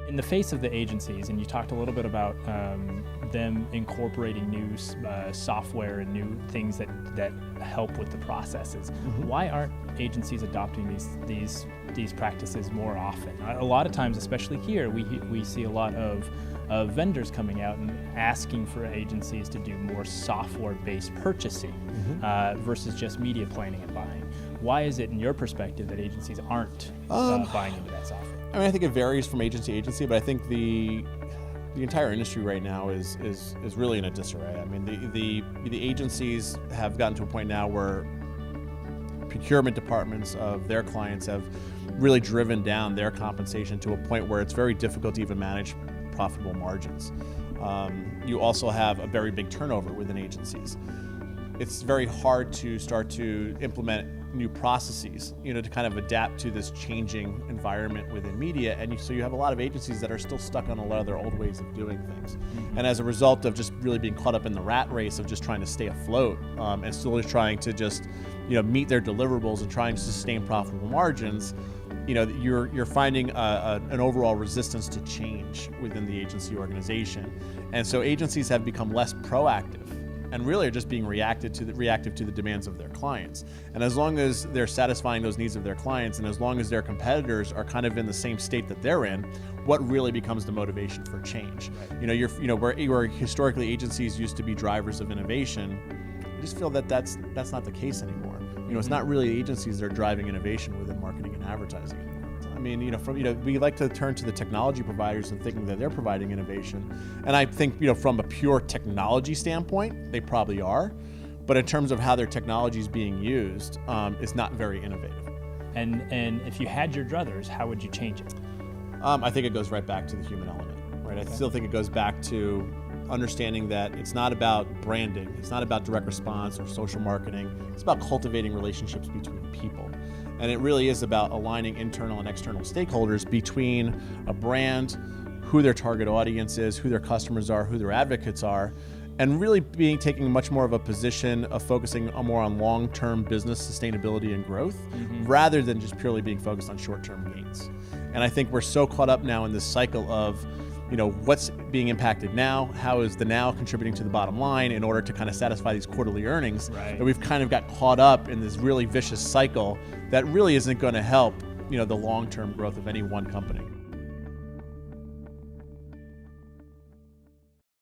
In the face of the agencies, and you talked a little bit about them incorporating new software and new things that help with the processes. Mm-hmm. Why aren't agencies adopting these practices more often? A lot of times, especially here, we see a lot of vendors coming out and asking for agencies to do more software-based purchasing versus just media planning and buying. Why is it, in your perspective, that agencies aren't buying into that software? I mean, I think it varies from agency to agency, but I think the entire industry right now is really in a disarray. I mean, the agencies have gotten to a point now where procurement departments of their clients have really driven down their compensation to a point where it's very difficult to even manage profitable margins. You also have a very big turnover within agencies. It's very hard to start to implement new processes, to kind of adapt to this changing environment within media, and so you have a lot of agencies that are still stuck on a lot of their old ways of doing things. Mm-hmm. And as a result of just really being caught up in the rat race of just trying to stay afloat and still trying to just meet their deliverables and trying to sustain profitable margins, you're finding an overall resistance to change within the agency organization. And so agencies have become less proactive and really are just being reactive to the demands of their clients. And as long as they're satisfying those needs of their clients, and as long as their competitors are kind of in the same state that they're in, what really becomes the motivation for change? Right. Where historically agencies used to be drivers of innovation, I just feel that that's not the case anymore. It's not really agencies that are driving innovation within marketing and advertising anymore. I mean, we like to turn to the technology providers and thinking that they're providing innovation. And I think, from a pure technology standpoint, they probably are. But in terms of how their technology is being used, it's not very innovative. And if you had your druthers, how would you change it? I think it goes right back to the human element, right? Okay. I still think it goes back to understanding that it's not about branding, it's not about direct response or social marketing, it's about cultivating relationships between people. And it really is about aligning internal and external stakeholders between a brand, who their target audience is, who their customers are, who their advocates are, and really taking much more of a position of focusing more on long-term business sustainability and growth, rather than just purely being focused on short-term gains. And I think we're so caught up now in this cycle of what's being impacted now, how is the now contributing to the bottom line in order to kind of satisfy these quarterly earnings, right, that we've kind of got caught up in this really vicious cycle that really isn't going to help, the long-term growth of any one company.